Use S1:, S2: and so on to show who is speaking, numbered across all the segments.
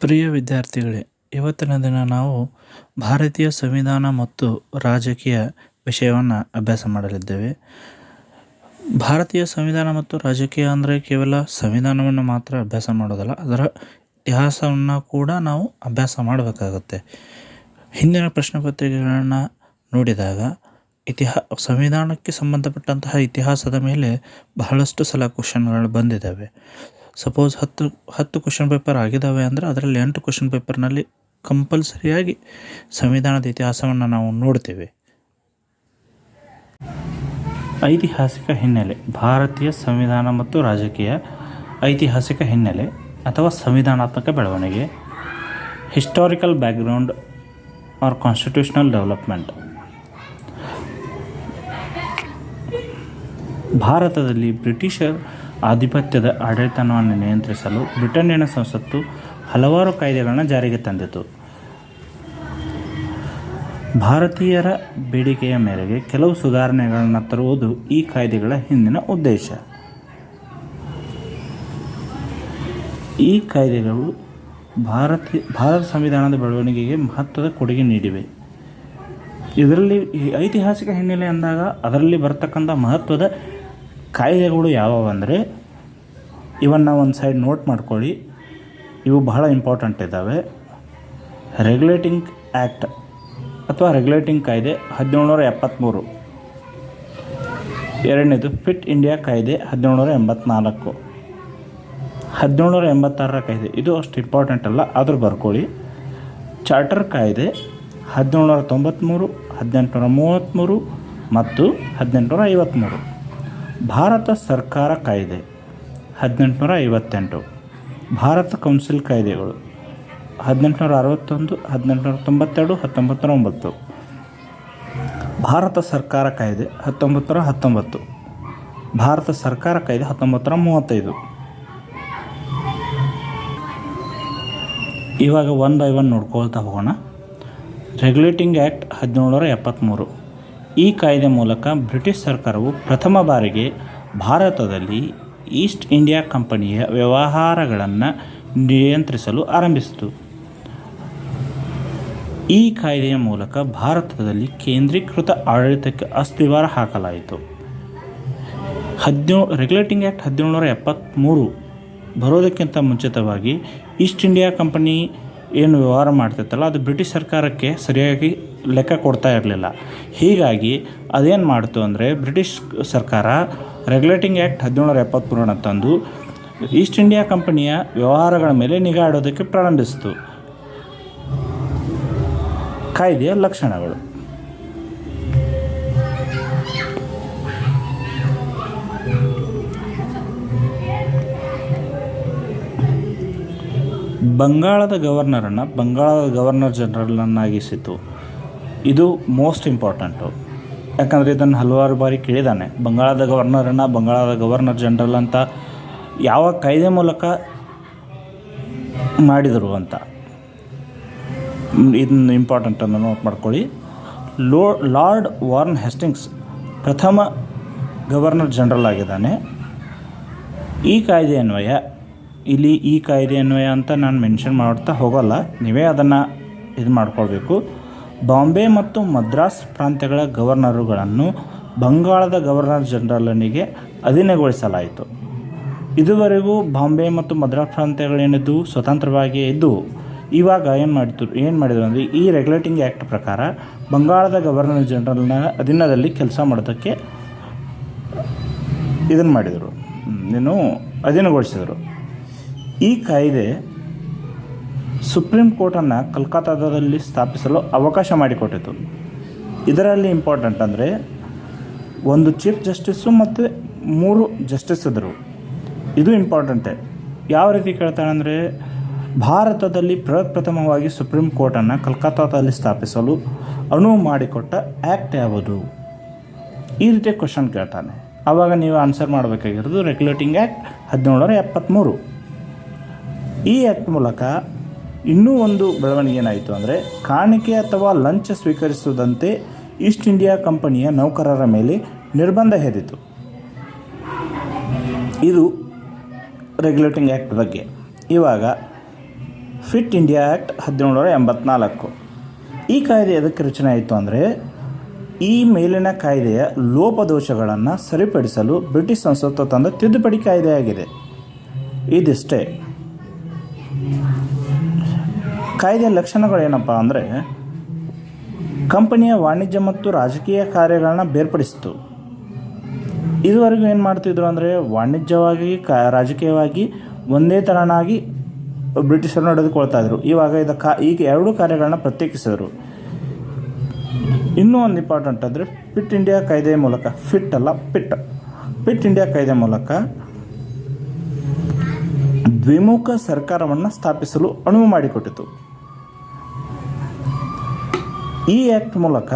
S1: ಪ್ರಿಯ ವಿದ್ಯಾರ್ಥಿಗಳೇ, ಇವತ್ತಿನ ದಿನ ನಾವು ಭಾರತೀಯ ಸಂವಿಧಾನ ಮತ್ತು ರಾಜಕೀಯ ವಿಷಯವನ್ನು ಅಭ್ಯಾಸ ಮಾಡಲಿದ್ದೇವೆ. ಭಾರತೀಯ ಸಂವಿಧಾನ ಮತ್ತು ರಾಜಕೀಯ ಅಂದರೆ ಕೇವಲ ಸಂವಿಧಾನವನ್ನು ಮಾತ್ರ ಅಭ್ಯಾಸ ಮಾಡೋದಲ್ಲ, ಅದರ ಇತಿಹಾಸವನ್ನು ಕೂಡ ನಾವು ಅಭ್ಯಾಸ ಮಾಡಬೇಕಾಗುತ್ತೆ. ಹಿಂದಿನ ಪ್ರಶ್ನೆ ಪತ್ರಿಕೆಗಳನ್ನು ನೋಡಿದಾಗ ಸಂವಿಧಾನಕ್ಕೆ ಸಂಬಂಧಪಟ್ಟಂತಹ ಇತಿಹಾಸದ ಮೇಲೆ ಬಹಳಷ್ಟು ಸಲ ಕ್ವಶನ್ಗಳು ಬಂದಿದ್ದಾವೆ. ಸಪೋಸ್ 10 ಕ್ವಶನ್ ಪೇಪರ್ ಆಗಿದ್ದಾವೆ ಅಂದರೆ ಅದರಲ್ಲಿ 8 ಕ್ವಶನ್ ಪೇಪರ್ನಲ್ಲಿ ಕಂಪಲ್ಸರಿಯಾಗಿ ಸಂವಿಧಾನದ ಇತಿಹಾಸವನ್ನು ನಾವು ನೋಡ್ತೇವೆ. ಐತಿಹಾಸಿಕ ಹಿನ್ನೆಲೆ: ಭಾರತೀಯ ಸಂವಿಧಾನ ಮತ್ತು ರಾಜಕೀಯ ಐತಿಹಾಸಿಕ ಹಿನ್ನೆಲೆ ಅಥವಾ ಸಂವಿಧಾನಾತ್ಮಕ ಬೆಳವಣಿಗೆ. Historical background or constitutional development. ಭಾರತದಲ್ಲಿ ಬ್ರಿಟಿಷರ್ ಆಧಿಪತ್ಯದ ಆಡಳಿತವನ್ನು ನಿಯಂತ್ರಿಸಲು ಬ್ರಿಟನ್ನಿನ ಸಂಸತ್ತು ಹಲವಾರು ಕಾಯ್ದೆಗಳನ್ನು ಜಾರಿಗೆ ತಂದಿತು. ಭಾರತೀಯರ ಬೇಡಿಕೆಯ ಮೇರೆಗೆ ಕೆಲವು ಸುಧಾರಣೆಗಳನ್ನು ತರುವುದು ಈ ಕಾಯ್ದೆಗಳ ಹಿಂದಿನ ಉದ್ದೇಶ. ಈ ಕಾಯ್ದೆಗಳು ಭಾರತ ಸಂವಿಧಾನದ ಬೆಳವಣಿಗೆಗೆ ಮಹತ್ವದ ಕೊಡುಗೆ ನೀಡಿವೆ. ಇದರಲ್ಲಿ ಐತಿಹಾಸಿಕ ಹಿನ್ನೆಲೆ ಅಂದಾಗ ಅದರಲ್ಲಿ ಬರ್ತಕ್ಕಂಥ ಮಹತ್ವದ ಕಾಯ್ದೆಗಳು ಯಾವುವಂದರೆ ಇವನ್ನ ಒಂದು ಸೈಡ್ ನೋಟ್ ಮಾಡ್ಕೊಳ್ಳಿ, ಇವು ಬಹಳ ಇಂಪಾರ್ಟೆಂಟ್ ಇದ್ದಾವೆ. ರೆಗ್ಯುಲೇಟಿಂಗ್ ಆ್ಯಕ್ಟ್ ಅಥವಾ ರೆಗ್ಯುಲೇಟಿಂಗ್ ಕಾಯ್ದೆ 1773. ಎರಡನೇದು ಫಿಟ್ ಇಂಡಿಯಾ ಕಾಯ್ದೆ 1784. 1786ರ ಕಾಯ್ದೆ ಇದು ಅಷ್ಟು ಇಂಪಾರ್ಟೆಂಟ್ ಅಲ್ಲ, ಆದರೂ ಬರ್ಕೊಳ್ಳಿ. ಚಾರ್ಟರ್ ಕಾಯ್ದೆ 1793, 1833 ಮತ್ತು 1853. ಭಾರತ ಸರ್ಕಾರ ಕಾಯ್ದೆ 1858. ಭಾರತ ಕೌನ್ಸಿಲ್ ಕಾಯ್ದೆಗಳು 1861, 1892, 1909. ಭಾರತ ಸರ್ಕಾರ ಕಾಯ್ದೆ 1919. ಭಾರತ ಸರ್ಕಾರ ಕಾಯ್ದೆ 1935. ಇವಾಗ ಒನ್ ಬೈ ಒನ್ ನೋಡ್ಕೊಳ್ತಾ ಹೋಗೋಣ. Regulating act 1773. ಈ ಕಾಯ್ದೆ ಮೂಲಕ ಬ್ರಿಟಿಷ್ ಸರ್ಕಾರವು ಪ್ರಥಮ ಬಾರಿಗೆ ಭಾರತದಲ್ಲಿ ಈಸ್ಟ್ ಇಂಡಿಯಾ ಕಂಪನಿಯ ವ್ಯವಹಾರಗಳನ್ನು ನಿಯಂತ್ರಿಸಲು ಆರಂಭಿಸಿತು. ಈ ಕಾಯ್ದೆಯ ಮೂಲಕ ಭಾರತದಲ್ಲಿ ಕೇಂದ್ರೀಕೃತ ಆಡಳಿತಕ್ಕೆ ಅಸ್ತಿವಾರ ಹಾಕಲಾಯಿತು. ರೆಗ್ಯುಲೇಟಿಂಗ್ ಆ್ಯಕ್ಟ್ 1773 ಬರೋದಕ್ಕಿಂತ ಮುಂಚಿತವಾಗಿ ಈಸ್ಟ್ ಇಂಡಿಯಾ ಕಂಪನಿ ಏನು ವ್ಯವಹಾರ ಮಾಡ್ತಿತ್ತಲ್ಲ ಅದು ಬ್ರಿಟಿಷ್ ಸರ್ಕಾರಕ್ಕೆ ಸರಿಯಾಗಿ ಲೆಕ್ಕ ಕೊಡ್ತಾ ಇರಲಿಲ್ಲ. ಹೀಗಾಗಿ ಅದೇನು ಮಾಡ್ತು ಅಂದರೆ ಬ್ರಿಟಿಷ್ ಸರ್ಕಾರ ರೆಗ್ಯುಲೇಟಿಂಗ್ ಆ್ಯಕ್ಟ್ 1773 ತಂದು ಈಸ್ಟ್ ಇಂಡಿಯಾ ಕಂಪನಿಯ ವ್ಯವಹಾರಗಳ ಮೇಲೆ ನಿಗಾ ಇಡೋದಕ್ಕೆ ಪ್ರಾರಂಭಿಸಿತು. ಕಾಯ್ದೆಯ ಲಕ್ಷಣಗಳು: ಬಂಗಾಳದ ಗವರ್ನರನ್ನು ಬಂಗಾಳದ ಗವರ್ನರ್ ಜನರಲ್ನನ್ನಾಗಿಸಿತು. ಇದು ಮೋಸ್ಟ್ ಇಂಪಾರ್ಟೆಂಟು, ಯಾಕಂದರೆ ಇದನ್ನು ಹಲವಾರು ಬಾರಿ ಕೇಳಿದ್ದಾನೆ. ಬಂಗಾಳದ ಗವರ್ನರನ್ನು ಬಂಗಾಳದ ಗವರ್ನರ್ ಜನರಲ್ ಅಂತ ಯಾವ ಕಾಯ್ದೆ ಮೂಲಕ ಮಾಡಿದರು ಅಂತ ಇದನ್ನು ಇಂಪಾರ್ಟೆಂಟನ್ನು ನೋಟ್ ಮಾಡ್ಕೊಳ್ಳಿ. ಲಾರ್ಡ್ ವಾರ್ನ್ ಹೇಸ್ಟಿಂಗ್ಸ್ ಪ್ರಥಮ ಗವರ್ನರ್ ಜನರಲ್ ಆಗಿದ್ದಾನೆ. ಈ ಕಾಯ್ದೆ ಅನ್ವಯ ಇಲ್ಲಿ ಈ ಕಾಯ್ದೆ ಅನ್ವಯ ಅಂತ ನಾನು ಮೆನ್ಷನ್ ಮಾಡ್ತಾ ಹೋಗೋಲ್ಲ, ನೀವೇ ಅದನ್ನು ಇದು ಮಾಡ್ಕೊಳ್ಬೇಕು. ಬಾಂಬೆ ಮತ್ತು ಮದ್ರಾಸ್ ಪ್ರಾಂತ್ಯಗಳ ಗವರ್ನರುಗಳನ್ನು ಬಂಗಾಳದ ಗವರ್ನರ್ ಜನರಲ್ನಿಗೆ ಅಧೀನಗೊಳಿಸಲಾಯಿತು. ಇದುವರೆಗೂ ಬಾಂಬೆ ಮತ್ತು ಮದ್ರಾಸ್ ಪ್ರಾಂತ್ಯಗಳೇನಿದ್ದು ಸ್ವತಂತ್ರವಾಗಿ ಇದ್ದವು. ಇವಾಗ ಏನು ಮಾಡಿದರು ಅಂದರೆ ಈ ರೆಗ್ಯುಲೇಟಿಂಗ್ ಆ್ಯಕ್ಟ್ ಪ್ರಕಾರ ಬಂಗಾಳದ ಗವರ್ನರ್ ಜನರಲ್ನ ಅಧೀನದಲ್ಲಿ ಕೆಲಸ ಮಾಡೋದಕ್ಕೆ ಇದನ್ನು ಮಾಡಿದರು, ಅಧೀನಗೊಳಿಸಿದರು. ಈ ಕಾಯ್ದೆ ಸುಪ್ರೀಂ ಕೋರ್ಟನ್ನು ಕಲ್ಕತ್ತಾದಲ್ಲಿ ಸ್ಥಾಪಿಸಲು ಅವಕಾಶ ಮಾಡಿಕೊಟ್ಟಿತು. ಇದರಲ್ಲಿ ಇಂಪಾರ್ಟೆಂಟ್ ಅಂದರೆ ಒಂದು ಚೀಫ್ ಜಸ್ಟಿಸ್ಸು ಮತ್ತು 3 ಜಸ್ಟಿಸ್ ಇದ್ದರು. ಇದು ಇಂಪಾರ್ಟೆಂಟೇ. ಯಾವ ರೀತಿ ಕೇಳ್ತಾಳೆ ಅಂದರೆ ಭಾರತದಲ್ಲಿ ಪ್ರಥಮವಾಗಿ ಸುಪ್ರೀಂ ಕೋರ್ಟನ್ನು ಕಲ್ಕತ್ತಾದಲ್ಲಿ ಸ್ಥಾಪಿಸಲು ಅನುವು ಮಾಡಿಕೊಟ್ಟ ಆ್ಯಕ್ಟ್ ಯಾವುದು? ಈ ರೀತಿಯ ಕ್ವಶನ್ ಕೇಳ್ತಾನೆ. ಆವಾಗ ನೀವು ಆನ್ಸರ್ ಮಾಡಬೇಕಾಗಿರೋದು ರೆಗ್ಯುಲೇಟಿಂಗ್ ಆ್ಯಕ್ಟ್ 1773. ಈ ಆ್ಯಕ್ಟ್ ಮೂಲಕ ಇನ್ನೂ ಒಂದು ಬೆಳವಣಿಗೆ ಏನಾಯಿತು ಅಂದರೆ ಕಾಣಿಕೆ ಅಥವಾ ಲಂಚ ಸ್ವೀಕರಿಸುವುದಂತೆ ಈಸ್ಟ್ ಇಂಡಿಯಾ ಕಂಪನಿಯ ನೌಕರರ ಮೇಲೆ ನಿರ್ಬಂಧ ಹೇರಿತು. ಇದು ರೆಗ್ಯುಲೇಟಿಂಗ್ ಆ್ಯಕ್ಟ್ ಬಗ್ಗೆ. ಇವಾಗ ಫಿಟ್ ಇಂಡಿಯಾ ಆ್ಯಕ್ಟ್ 1784. ಈ ಕಾಯ್ದೆ ಎದಕ್ಕೆ ರಚನೆ ಆಯಿತು ಅಂದರೆ, ಈ ಮೇಲಿನ ಕಾಯ್ದೆಯ ಲೋಪದೋಷಗಳನ್ನು ಸರಿಪಡಿಸಲು ಬ್ರಿಟಿಷ್ ಸಂಸತ್ತು ತಂದ ತಿದ್ದುಪಡಿ ಕಾಯ್ದೆಯಾಗಿದೆ. ಇದಿಷ್ಟೇ. ಕಾಯ್ದೆಯ ಲಕ್ಷಣಗಳೇನಪ್ಪ ಅಂದರೆ, ಕಂಪನಿಯ ವಾಣಿಜ್ಯ ಮತ್ತು ರಾಜಕೀಯ ಕಾರ್ಯಗಳನ್ನ ಬೇರ್ಪಡಿಸಿತು. ಇದುವರೆಗೂ ಏನು ಮಾಡ್ತಿದ್ರು ಅಂದರೆ, ವಾಣಿಜ್ಯವಾಗಿ ರಾಜಕೀಯವಾಗಿ ಒಂದೇ ಥರನಾಗಿ ಬ್ರಿಟಿಷರು ನಡೆದುಕೊಳ್ತಾ ಇದ್ರು. ಇವಾಗ ಈಗ ಎರಡು ಕಾರ್ಯಗಳನ್ನ ಪ್ರತ್ಯೇಕಿಸಿದರು. ಇನ್ನೂ ಒಂದು ಇಂಪಾರ್ಟೆಂಟ್ ಅಂದರೆ, ಫಿಟ್ ಇಂಡಿಯಾ ಕಾಯ್ದೆಯ ಮೂಲಕ, ಫಿಟ್ ಇಂಡಿಯಾ ಕಾಯ್ದೆ ಮೂಲಕ ದ್ವಿಮುಖ ಸರ್ಕಾರವನ್ನು ಸ್ಥಾಪಿಸಲು ಅನುವು ಮಾಡಿಕೊಟ್ಟಿತು. ಈ ಆ್ಯಕ್ಟ್ ಮೂಲಕ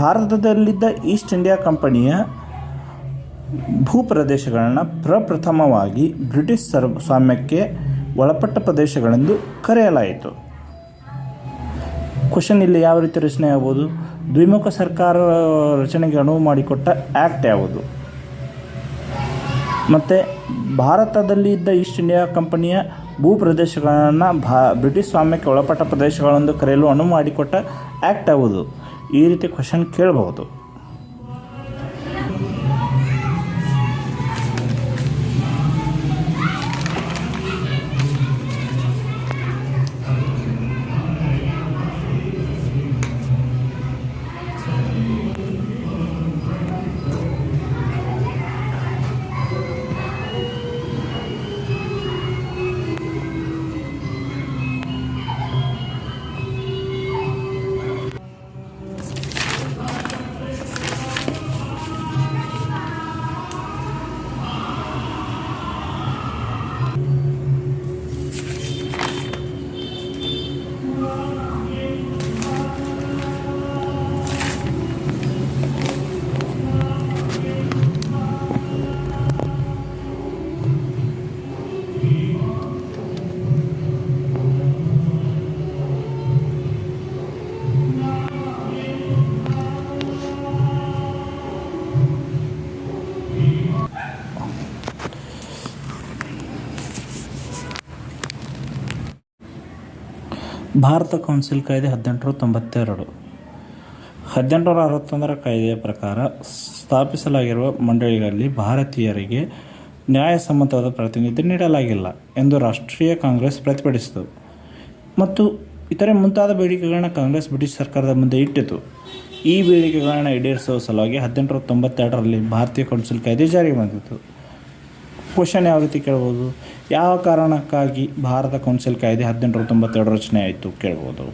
S1: ಭಾರತದಲ್ಲಿದ್ದ ಈಸ್ಟ್ ಇಂಡಿಯಾ ಕಂಪನಿಯ ಭೂಪ್ರದೇಶಗಳನ್ನು ಪ್ರಪ್ರಥಮವಾಗಿ ಬ್ರಿಟಿಷ್ ಸ್ವಾಮ್ಯಕ್ಕೆ ಒಳಪಟ್ಟ ಪ್ರದೇಶಗಳೆಂದು ಕರೆಯಲಾಯಿತು. ಕ್ವಶನ್ ಇಲ್ಲಿ ಯಾವ ರೀತಿ ರಚನೆ ಆಗ್ಬೋದು? ದ್ವಿಮುಖ ಸರ್ಕಾರ ರಚನೆಗೆ ಅನುವು ಮಾಡಿಕೊಟ್ಟ ಆ್ಯಕ್ಟ್ ಯಾವುದು? ಮತ್ತು ಭಾರತದಲ್ಲಿ ಇದ್ದ ಈಸ್ಟ್ ಇಂಡಿಯಾ ಕಂಪನಿಯ ಭೂಪ್ರದೇಶಗಳನ್ನು ಬ್ರಿಟಿಷ್ ಸ್ವಾಮ್ಯಕ್ಕೆ ಒಳಪಟ್ಟ ಪ್ರದೇಶಗಳೆಂದು ಕರೆಯಲು ಅನುವು ಮಾಡಿಕೊಟ್ಟ ಆ್ಯಕ್ಟ್ ಯಾವುದು? ಈ ರೀತಿ ಕ್ವಶನ್ ಕೇಳಬಹುದು. ಭಾರತ ಕೌನ್ಸಿಲ್ ಕಾಯ್ದೆ 1892. 1861 ಕಾಯ್ದೆಯ ಪ್ರಕಾರ ಸ್ಥಾಪಿಸಲಾಗಿರುವ ಮಂಡಳಿಗಳಲ್ಲಿ ಭಾರತೀಯರಿಗೆ ನ್ಯಾಯಸಮ್ಮತವಾದ ಪ್ರಾತಿನಿಧ್ಯ ನೀಡಲಾಗಿಲ್ಲ ಎಂದು ರಾಷ್ಟ್ರೀಯ ಕಾಂಗ್ರೆಸ್ ಪ್ರತಿಭಟಿಸಿತು ಮತ್ತು ಇತರೆ ಮುಂತಾದ ಬೇಡಿಕೆಗಳನ್ನ ಕಾಂಗ್ರೆಸ್ ಬ್ರಿಟಿಷ್ ಸರ್ಕಾರದ ಮುಂದೆ ಇಟ್ಟಿತು. ಈ ಬೇಡಿಕೆಗಳನ್ನು ಈಡೇರಿಸುವ ಸಲುವಾಗಿ 1892ರಲ್ಲಿ ಭಾರತೀಯ ಕೌನ್ಸಿಲ್ ಕಾಯ್ದೆ ಜಾರಿಗೆ ಬಂದಿತು. ಕ್ವಶನ್ ಯಾವ ರೀತಿ ಕೇಳ್ಬೋದು? ಯಾವ ಕಾರಣಕ್ಕಾಗಿ ಭಾರತ ಕೌನ್ಸಿಲ್ ಕಾಯ್ದೆ 1892 ರಚನೆ ಆಯಿತು ಕೇಳ್ಬೋದು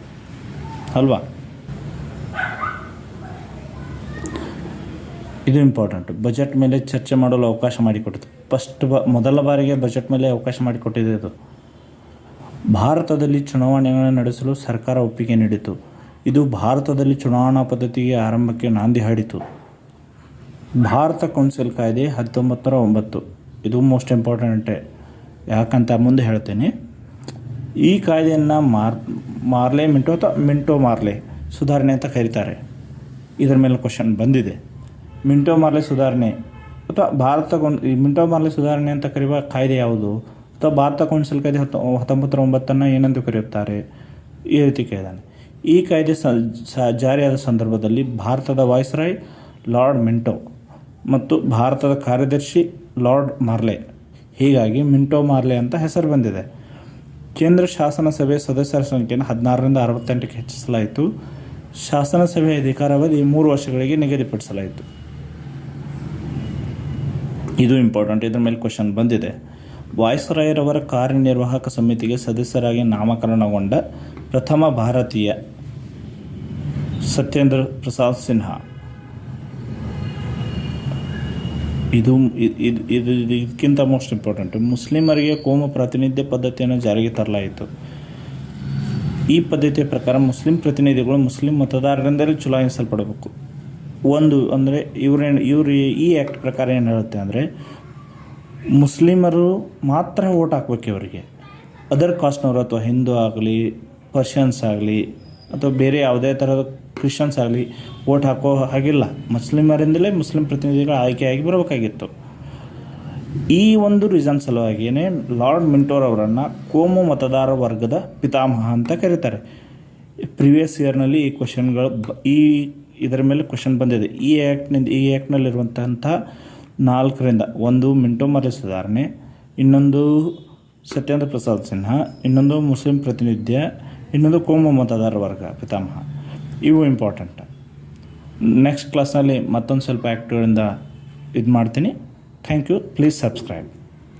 S1: ಅಲ್ವಾ? ಇದು ಇಂಪಾರ್ಟೆಂಟ್. ಬಜೆಟ್ ಮೇಲೆ ಚರ್ಚೆ ಮಾಡಲು ಅವಕಾಶ ಮಾಡಿಕೊಟ್ಟಿತು. ಮೊದಲ ಬಾರಿಗೆ ಬಜೆಟ್ ಮೇಲೆ ಅವಕಾಶ ಮಾಡಿಕೊಟ್ಟಿದೆ ಇದು. ಭಾರತದಲ್ಲಿ ಚುನಾವಣೆಗಳನ್ನು ನಡೆಸಲು ಸರ್ಕಾರ ಒಪ್ಪಿಗೆ ನೀಡಿತು. ಇದು ಭಾರತದಲ್ಲಿ ಚುನಾವಣಾ ಪದ್ಧತಿಗೆ ಆರಂಭಕ್ಕೆ ನಾಂದಿ ಹಾಡಿತು. ಭಾರತ ಕೌನ್ಸಿಲ್ ಕಾಯ್ದೆ 1909. ಇದು ಮೋಸ್ಟ್ ಇಂಪಾರ್ಟೆಂಟೇ, ಯಾಕಂತ ಮುಂದೆ ಹೇಳ್ತೇನೆ. ಈ ಕಾಯ್ದೆಯನ್ನು ಮಿಂಟೋ ಮಾರ್ಲೆ ಸುಧಾರಣೆ ಅಂತ ಕರೀತಾರೆ. ಇದರ ಮೇಲೆ ಕ್ವಶನ್ ಬಂದಿದೆ. ಮಿಂಟೋ ಮಾರ್ಲೆ ಸುಧಾರಣೆ ಅಥವಾ ಮಿಂಟೋ ಮಾರ್ಲೆ ಸುಧಾರಣೆ ಅಂತ ಕರೆಯುವ ಕಾಯ್ದೆ ಯಾವುದು? ಅಥವಾ ಭಾರತ ಕೌನ್ಸಿಲ್ ಕಾಯ್ದೆ 1909 ಏನೆಂದು ಕರೆಯುತ್ತಾರೆ? ಈ ರೀತಿ ಕೇಳಿದಾನೆ. ಈ ಕಾಯ್ದೆ ಜಾರಿಯಾದ ಸಂದರ್ಭದಲ್ಲಿ ಭಾರತದ ವಾಯ್ಸ್ರಾಯ್ ಲಾರ್ಡ್ ಮಿಂಟೋ ಮತ್ತು ಭಾರತದ ಕಾರ್ಯದರ್ಶಿ ಲಾರ್ಡ್ ಮಾರ್ಲೆ, ಹೀಗಾಗಿ ಮಿಂಟೋ ಮಾರ್ಲೆ ಅಂತ ಹೆಸರು ಬಂದಿದೆ. ಕೇಂದ್ರ ಶಾಸನ ಸಭೆಯ ಸದಸ್ಯರ ಸಂಖ್ಯೆಯನ್ನು 16ರಿಂದ 68ಕ್ಕೆ ಹೆಚ್ಚಿಸಲಾಯಿತು. ಶಾಸನ ಸಭೆಯ ಅಧಿಕಾರಾವಧಿ 3 ವರ್ಷಗಳಿಗೆ ನಿಗದಿಪಡಿಸಲಾಯಿತು. ಇದು ಇಂಪಾರ್ಟೆಂಟ್. ಇದರ ಮೇಲೆ ಕ್ವಶನ್ ಬಂದಿದೆ. ವಾಯ್ಸ್ರಾಯರವರ ಕಾರ್ಯನಿರ್ವಾಹಕ ಸಮಿತಿಗೆ ಸದಸ್ಯರಾಗಿ ನಾಮಕರಣಗೊಂಡ ಪ್ರಥಮ ಭಾರತೀಯ ಸತ್ಯೇಂದ್ರ ಪ್ರಸಾದ್ ಸಿನ್ಹಾ. ಇದಕ್ಕಿಂತ ಮೋಸ್ಟ್ ಇಂಪಾರ್ಟೆಂಟ್. ಮುಸ್ಲಿಮರಿಗೆ ಕೋಮು ಪ್ರಾತಿನಿಧ್ಯ ಪದ್ಧತಿಯನ್ನು ಜಾರಿಗೆ ತರಲಾಯಿತು. ಈ ಪದ್ಧತಿಯ ಪ್ರಕಾರ ಮುಸ್ಲಿಂ ಪ್ರತಿನಿಧಿಗಳು ಮುಸ್ಲಿಂ ಮತದಾರರಿಂದಲೇ ಚುನಾಯಿಸಲ್ಪಡಬೇಕು. ಅಂದರೆ ಈ ಆ್ಯಕ್ಟ್ ಪ್ರಕಾರ ಏನು ಹೇಳುತ್ತೆ ಅಂದರೆ, ಮುಸ್ಲಿಮರು ಮಾತ್ರ ವೋಟ್ ಹಾಕ್ಬೇಕು ಇವರಿಗೆ. ಅದರ್ ಕಾಸ್ಟ್ನವರು ಅಥವಾ ಹಿಂದೂ ಆಗಲಿ, ಪರ್ಷಿಯನ್ಸ್ ಆಗಲಿ, ಅಥವಾ ಬೇರೆ ಯಾವುದೇ ಥರದ ಕ್ರಿಶ್ಚಿಯನ್ಸ್ ಆಗಲಿ ವೋಟ್ ಹಾಕೋ ಹಾಗಿಲ್ಲ. ಮುಸ್ಲಿಮರಿಂದಲೇ ಮುಸ್ಲಿಂ ಪ್ರತಿನಿಧಿಗಳು ಆಯ್ಕೆಯಾಗಿ ಬರಬೇಕಾಗಿತ್ತು. ಈ ಒಂದು ರೀಸನ್ ಸಲುವಾಗಿಯೇ ಲಾರ್ಡ್ ಮಿಂಟೋರ್ ಅವರನ್ನು ಕೋಮು ಮತದಾರ ವರ್ಗದ ಪಿತಾಮಹ ಅಂತ ಕರೀತಾರೆ. ಪ್ರಿವಿಯಸ್ ಇಯರ್ನಲ್ಲಿ ಈ ಕ್ವಶನ್ಗಳು ಇದರ ಮೇಲೆ ಕ್ವಶನ್ ಬಂದಿದೆ. ಈ ಆ್ಯಕ್ಟ್ನಲ್ಲಿರುವಂತಹ 4ರಿಂದ ಒಂದು ಮಿಂಟೋ ಮರ್ಲೆ ಸುಧಾರಣೆ, ಇನ್ನೊಂದು ಸತ್ಯೇಂದ್ರ ಪ್ರಸಾದ್ ಸಿನ್ಹಾ, ಇನ್ನೊಂದು ಮುಸ್ಲಿಂ ಪ್ರಾತಿನಿಧ್ಯ, ಇನ್ನೊಂದು ಕೋಮು ಮತದಾರ ವರ್ಗ ಪಿತಾಮಹ. ಇವು ಇಂಪಾರ್ಟೆಂಟ್. ನೆಕ್ಸ್ಟ್ ಕ್ಲಾಸ್ನಲ್ಲಿ ಮತ್ತೊಂದು ಸ್ವಲ್ಪ ಆ್ಯಕ್ಟ್ಗಳಿಂದ ಇದು ಮಾಡ್ತೀನಿ. Thank you. Please subscribe.